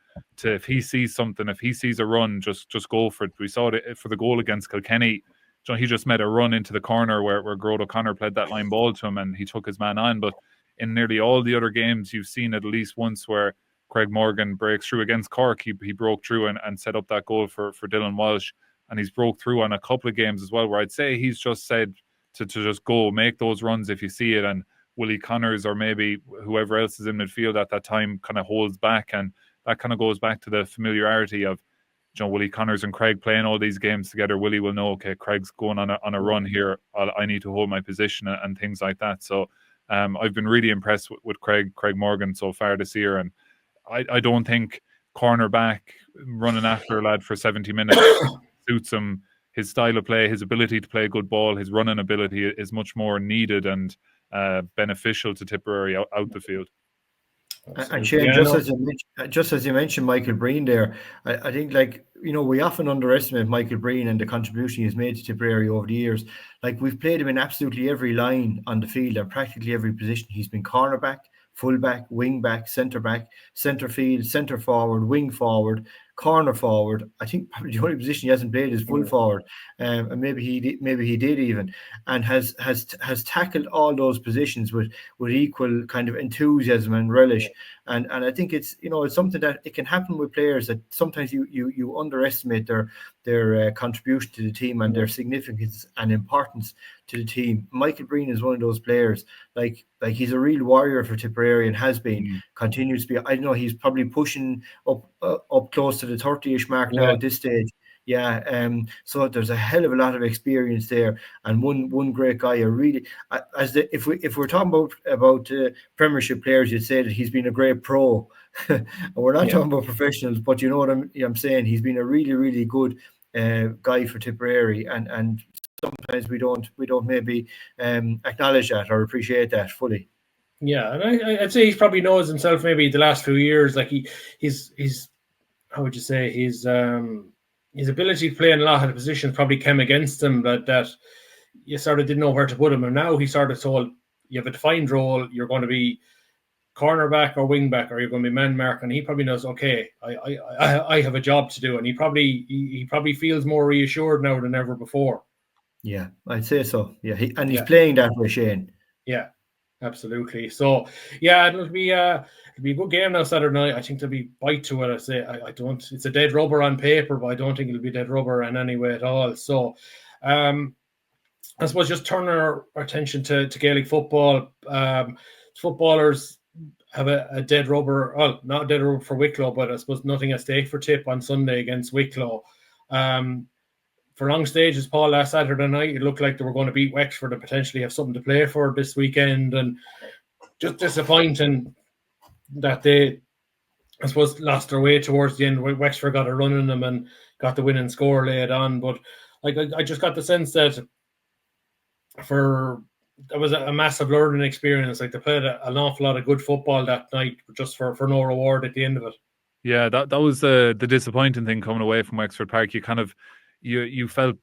if he sees something, if he sees a run, just go for it. We saw it for the goal against Kilkenny. He just made a run into the corner where Grode O'Connor played that line ball to him and he took his man on. But in nearly all the other games, you've seen at least once where Craig Morgan breaks through. Against Cork, he broke through and set up that goal for Dylan Walsh. And he's broke through on a couple of games as well, where I'd say he's just said to just go, make those runs if you see it. And Willie Connors or maybe whoever else is in midfield at that time kind of holds back, and that kind of goes back to the familiarity of Willie Connors and Craig playing all these games together. Willie will know, okay, Craig's going on a run here, I need to hold my position and things like that. So I've been really impressed with Craig Morgan so far this year, and I don't think cornerback running after a lad for 70 minutes suits him. His style of play, his ability to play good ball, his running ability is much more needed and beneficial to Tipperary out the field. And Shane, just as you mentioned Michael Breen there, I think, like, you know, we often underestimate Michael Breen and the contribution he's made to Tipperary over the years. Like, we've played him in absolutely every line on the field and practically every position. He's been cornerback, fullback, wing back, centre field, centre forward, wing forward, corner forward. I think probably the only position he hasn't played is full forward, and maybe he did even, and has tackled all those positions with equal kind of enthusiasm and relish. And I think it's something that it can happen with players that sometimes you underestimate their contribution to the team and their significance and importance to the team. Michael Breen is one of those players. Like he's a real warrior for Tipperary and has been, continues to be. I know he's probably pushing up close to the 30-ish mark now at this stage. Yeah, so there's a hell of a lot of experience there, and one great guy. If we're talking about Premiership players, you'd say that he's been a great pro. And we're not talking about professionals, but you know what I'm saying. He's been a really, really good guy for Tipperary, and sometimes we don't maybe acknowledge that or appreciate that fully. Yeah, and I'd say he probably knows himself. Maybe the last few years, like he's how would you say, his ability to play in a lot of the positions probably came against him, but that you sort of didn't know where to put him. And now he's sort of told, you have a defined role. You're going to be cornerback or wing back, or you're going to be man mark, and he probably knows, okay, I have a job to do, and he probably feels more reassured now than ever before. Yeah, I'd say so. Yeah, he's playing that way, Shane. Yeah, absolutely. So yeah, it'll be a good game now Saturday night. I think there'll be bite to it. I say I don't. It's a dead rubber on paper, but I don't think it'll be dead rubber in any way at all. So, I suppose just turn our attention to Gaelic football. Footballers have a dead rubber. Well, not a dead rubber for Wicklow, but I suppose nothing at stake for Tipp on Sunday against Wicklow. For long stages, Paul, last Saturday night, it looked like they were going to beat Wexford and potentially have something to play for this weekend. And just disappointing that they, I suppose, lost their way towards the end. Wexford got a run in them and got the winning score laid on. But like I just got the sense that that was a massive learning experience. Like they played an awful lot of good football that night, just for no reward at the end of it. Yeah, that was the disappointing thing coming away from Wexford Park. You kind of you felt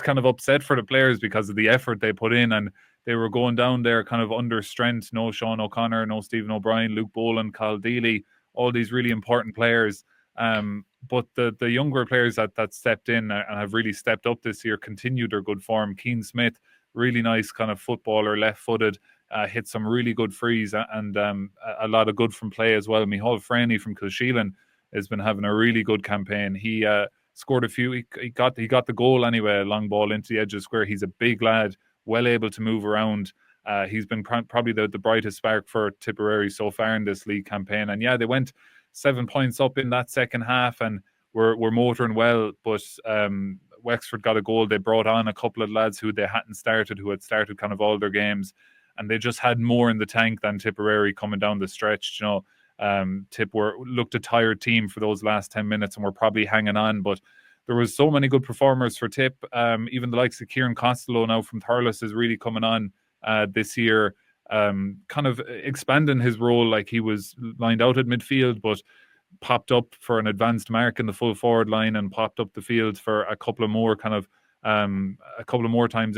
kind of upset for the players because of the effort they put in, and they were going down there kind of under strength. No Sean O'Connor, no Stephen O'Brien, Luke Boland, Cal Deely, all these really important players. But the younger players that stepped in and have really stepped up this year continued their good form. Keane Smith, really nice kind of footballer, left-footed, hit some really good frees and a lot of good from play as well. Micheál Freeney from Kilsheelan has been having a really good campaign. He scored a few. He got the goal anyway, a long ball into the edge of the square. He's a big lad, well able to move around. He's been probably the brightest spark for Tipperary so far in this league campaign. And yeah, they went 7 points up in that second half and were motoring well, but Wexford got a goal. They brought on a couple of lads who they hadn't started, who had started kind of all their games, and they just had more in the tank than Tipperary coming down the stretch. You know, Tip looked a tired team for those last 10 minutes and were probably hanging on, but there was so many good performers for Tip. Even the likes of Kieran Costello now from Thurles is really coming on this year, kind of expanding his role. Like he was lined out at midfield, but popped up for an advanced mark in the full forward line and popped up the field for a couple of more times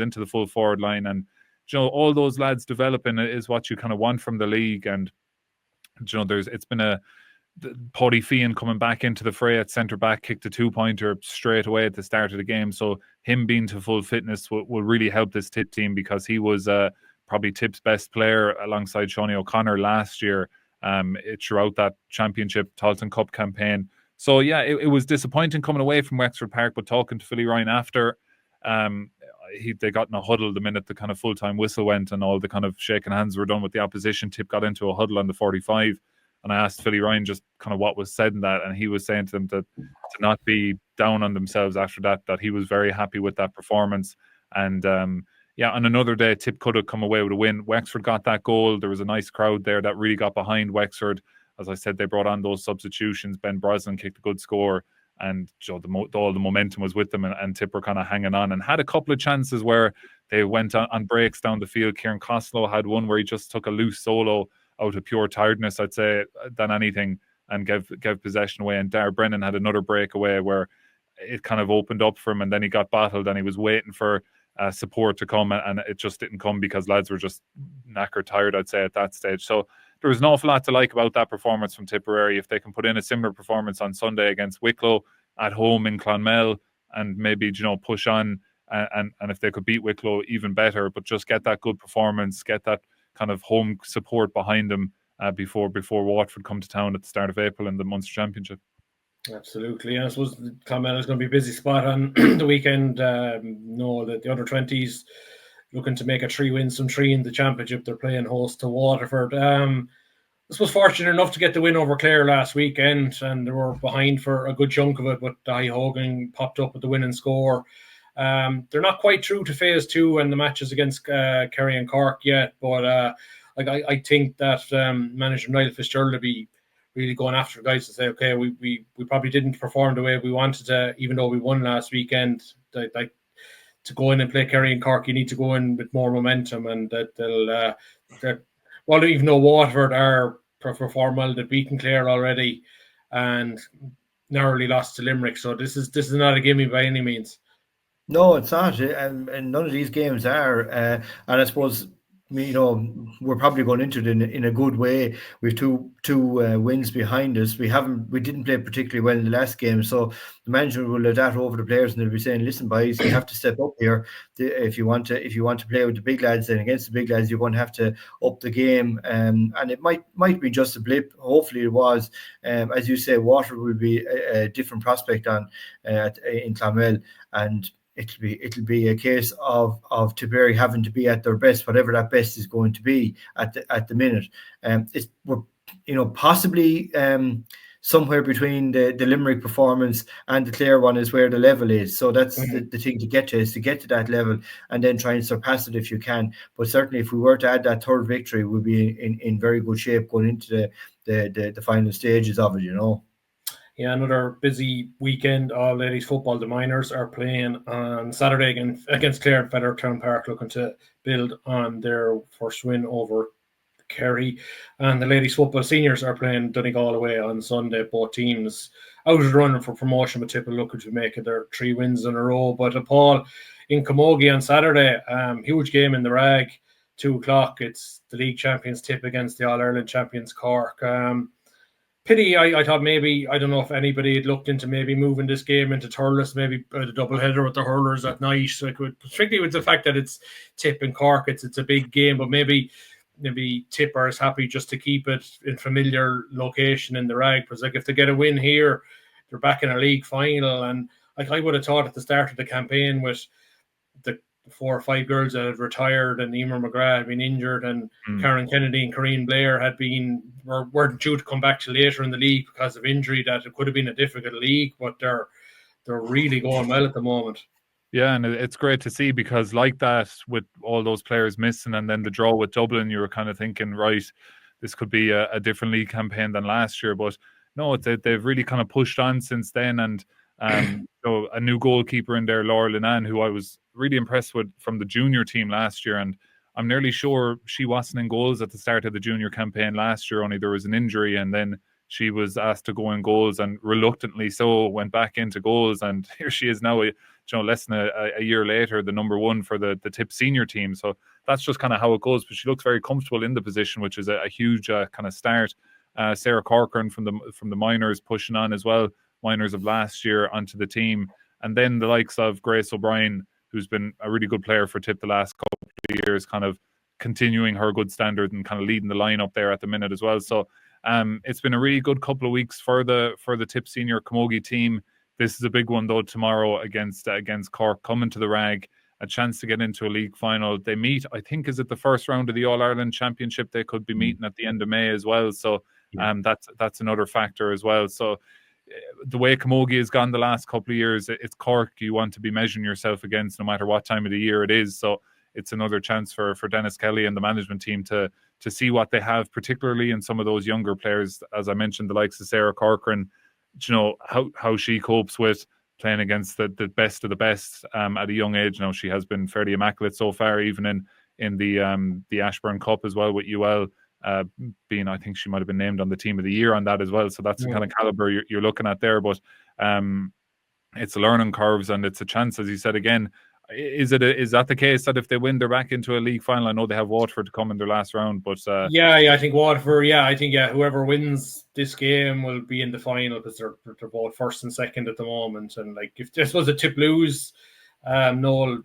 into the full forward line. And you know, all those lads developing is what you kind of want from the league. And you know, it's been Paddy Feehan coming back into the fray at centre back, kicked a 2-pointer straight away at the start of the game. So him being to full fitness will really help this Tip team, because he was probably Tip's best player alongside Shawnee O'Connor last year throughout that championship Talton Cup campaign. So yeah, it was disappointing coming away from Wexford Park, but talking to Philly Ryan after, they got in a huddle the minute the kind of full-time whistle went and all the kind of shaking hands were done with the opposition. Tip got into a huddle on the 45, and I asked Philly Ryan just kind of what was said in that, and he was saying to them to not be down on themselves after that he was very happy with that performance. And yeah, on another day, Tip could have come away with a win. Wexford got that goal. There was a nice crowd there that really got behind Wexford. As I said, they brought on those substitutions. Ben Brosnan kicked a good score, and you know, all the momentum was with them, and Tip were kind of hanging on and had a couple of chances where they went on breaks down the field. Kieran Costello had one where he just took a loose solo out of pure tiredness, I'd say, than anything, and gave possession away. And Dar Brennan had another breakaway where it kind of opened up for him, and then he got battled, and he was waiting for support to come, and it just didn't come because lads were just knackered tired, I'd say, at that stage. So there was an awful lot to like about that performance from Tipperary. If they can put in a similar performance on Sunday against Wicklow at home in Clonmel, and maybe, you know, push on, and if they could beat Wicklow, even better, but just get that good performance, get that kind of home support behind them before Waterford come to town at the start of April in the Munster Championship. Absolutely. I suppose Clonmel is going to be a busy spot on the weekend. No, that the under 20s looking to make a 3 wins from 3 in the championship. They're playing host to Waterford. I was fortunate enough to get the win over Clare last weekend, and they were behind for a good chunk of it, but Dahi Hogan popped up with the winning score. They're not quite through to phase 2 and the matches against Kerry and Cork yet, but I think that manager Niall Fitzgerald will be really going after the guys to say, okay, we probably didn't perform the way we wanted to, even though we won last weekend. Like to go in and play Kerry and Cork, you need to go in with more momentum, and that well, even though Waterford are perform well, they've beaten Clare already and narrowly lost to Limerick. So this is not a gimme by any means. No, it's not, and none of these games are. And I suppose we're probably going into it in a good way. We've two wins behind us. We didn't play particularly well in the last game, so the manager will let that over the players, and they'll be saying, "Listen, boys, you have to step up here. If you want to play with the big lads and against the big lads, you're going to have to up the game." And it might be just a blip. Hopefully, it was. As you say, Waterford will be a different prospect in Clonmel, and it'll be a case of Tipperary having to be at their best, whatever that best is going to be at the minute. We're possibly somewhere between the Limerick performance and the Clare one is where the level is. So that's the thing to get to, is to get to that level and then try and surpass it if you can. But certainly, if we were to add that third victory, we'd be in very good shape going into the final stages of it. Yeah, another busy weekend. All ladies football. The Miners are playing on Saturday against Clare at Feathertown Park, looking to build on their first win over Kerry. And the ladies football seniors are playing Donegal away on Sunday. Both teams out of the running for promotion, but Tipper looking to make it their 3 wins in a row. But Paul, in camogie on Saturday, huge game in the Rag, 2:00. It's the league champions Tip against the All-Ireland champions Cork. Pity, I thought maybe, I don't know if anybody had looked into maybe moving this game into Thurles, maybe a double header with the hurlers at night. So particularly with the fact that it's Tip and Cork, it's a big game, but maybe Tipper is happy just to keep it in familiar location in the Rag, because if they get a win here, they're back in a league final. And I would have thought at the start of the campaign, with the 4 or 5 girls that had retired and Emer McGrath had been injured, and Karen Kennedy and Corrine Blair weren't due to come back to later in the league because of injury, that it could have been a difficult league, but they're really going well at the moment. Yeah, and it's great to see, because like that, with all those players missing and then the draw with Dublin, you were kind of thinking, right, this could be a different league campaign than last year. But no, they've really kind of pushed on since then. And so a new goalkeeper in there, Laura Linan, who I was really impressed with from the junior team last year. And I'm nearly sure she wasn't in goals at the start of the junior campaign last year, only there was an injury, and then she was asked to go in goals, and reluctantly so went back into goals. And here she is now, less than a year later, the number 1 for the Tip senior team. So that's just kind of how it goes. But she looks very comfortable in the position, which is a huge kind of start. Sarah Corcoran from the Miners pushing on as well. Miners of last year onto the team. And then the likes of Grace O'Brien, who's been a really good player for Tip the last couple of years, kind of continuing her good standard and kind of leading the line up there at the minute as well. So it's been a really good couple of weeks for the Tip senior camogie team. This is a big one though tomorrow against Cork, coming to the Rag, a chance to get into a league final. They meet, I think, is it the first round of the All-Ireland Championship? They could be meeting at the end of May as well. So that's another factor as well. So the way camogie has gone the last couple of years, it's Cork you want to be measuring yourself against, no matter what time of the year it is. So it's another chance for Dennis Kelly and the management team to see what they have, particularly in some of those younger players, as I mentioned, the likes of Sarah Corcoran. How she copes with playing against the best of the best at a young age. Now, she has been fairly immaculate so far, even in the Ashburn Cup as well, with UL being, I think she might have been named on the team of the year on that as well. So that's the kind of caliber you're looking at there. But it's learning curves, and it's a chance, as you said again. Is that the case that if they win, they're back into a league final? I know they have Waterford to come in their last round, but I think Waterford. I think whoever wins this game will be in the final, because they're both first and second at the moment. And like, if this was a Tip lose, Noel,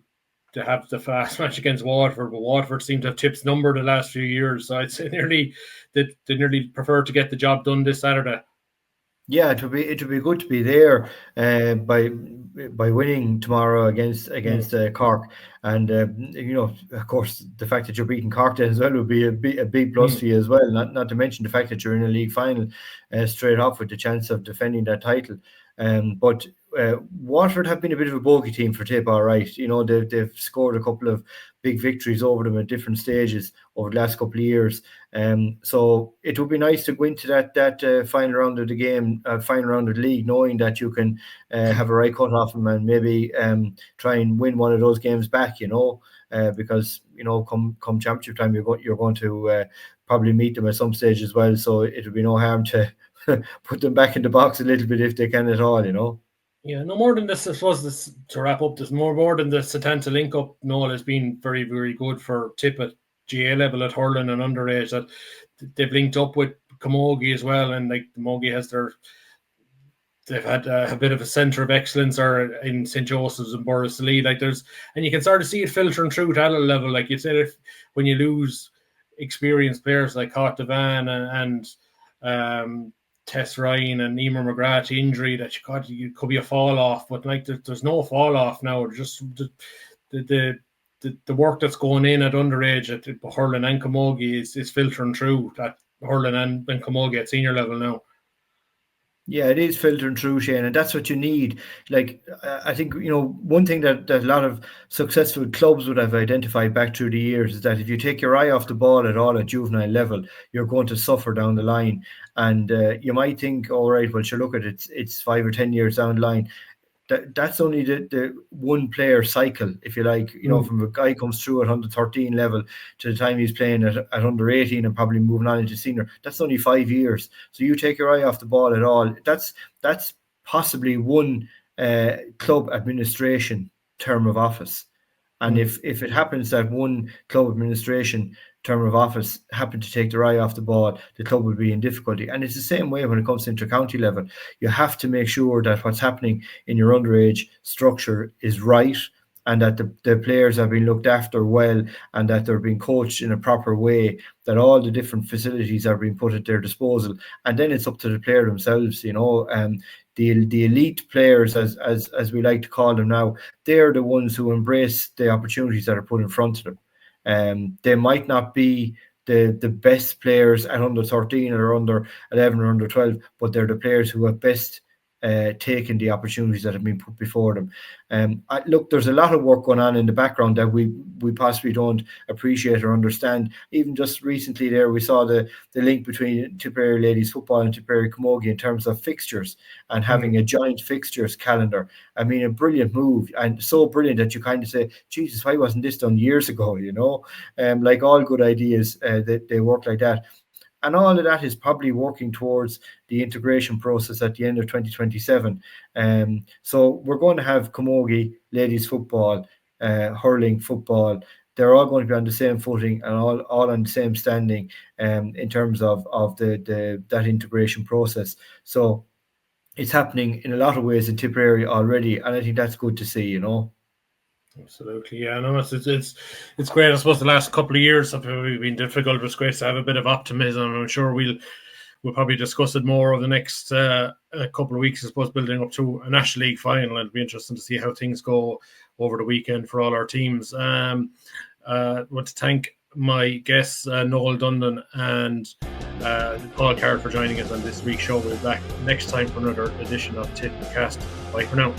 to have the fast match against Waterford, but Waterford seem to have Tip's number the last few years. So I'd say they nearly prefer to get the job done this Saturday. Yeah, it would be good to be there by winning tomorrow against Cork, and of course, the fact that you're beating Cork then as well would be a big plus for you as well. Not to mention the fact that you're in a league final straight off with the chance of defending that title. But Waterford have been a bit of a bogey team for Tip, all right. They've scored a couple of big victories over them at different stages over the last couple of years. So it would be nice to go into that final round of the game, final round of the league, knowing that you can have a right cut off them and maybe try and win one of those games back. Because come championship time, you're going to probably meet them at some stage as well. So it would be no harm to put them back in the box a little bit if they can at all. Yeah, no more than this. I suppose to wrap up, there's more than the Setanta link up. Noel has been very, very good for Tippett GA level at hurling and underage, that they've linked up with camogie as well, and like camogie has they've had a bit of a centre of excellence or in St. Joseph's and Borrisoleigh. Like and you can start to see it filtering through to adult level. Like you said, if when you lose experienced players like Cot Devan and Tess Ryan and Emer McGrath to injury, that you could be a fall off, but like there's no fall off now. Just the work that's going in at underage at hurling and camogie is filtering through that hurling and camogie at senior level now. Yeah, it is filtering through, Shane, and that's what you need. Like, I think, one thing that a lot of successful clubs would have identified back through the years is that if you take your eye off the ball at all at juvenile level, you're going to suffer down the line. And you might think, all right, well, sure, look at it, it's 5 or 10 years down the line. That's only the one player cycle, if you like, from a guy comes through at under 13 level to the time he's playing at under 18 and probably moving on into senior. That's only 5 years. So you take your eye off the ball at all. That's possibly one club administration term of office. And if it happens that one club administration term of office happened to take their eye off the ball, the club will be in difficulty. And it's the same way when it comes to inter-county level. You have to make sure that what's happening in your underage structure is right, and that the players are being looked after well, and that they're being coached in a proper way, that all the different facilities are being put at their disposal. And then it's up to the player themselves, the elite players, as we like to call them now, they're the ones who embrace the opportunities that are put in front of them. They might not be the best players at under 13 or under 11 or under 12, but they're the players who have best taken the opportunities that have been put before them. Look, there's a lot of work going on in the background that we possibly don't appreciate or understand. Even just recently there, we saw the link between Tipperary ladies football and Tipperary camogie in terms of fixtures and having a joint fixtures calendar. I mean, a brilliant move, and so brilliant that you kind of say, Jesus, why wasn't this done years ago? Like all good ideas, they work like that. And all of that is probably working towards the integration process at the end of 2027. So we're going to have camogie, ladies football, hurling, football. They're all going to be on the same footing and all on the same standing in terms of that integration process. So it's happening in a lot of ways in Tipperary already, and I think that's good to see, Absolutely, yeah. No, it's great. I suppose the last couple of years have been difficult, but it's great to have a bit of optimism. I'm sure we'll probably discuss it more over the next couple of weeks. I suppose building up to a National League final, it'll be interesting to see how things go over the weekend for all our teams. I want to thank my guests, Noel Dundon and Paul Carr, for joining us on this week's show. We'll be back next time for another edition of Tipp Cast. Bye for now.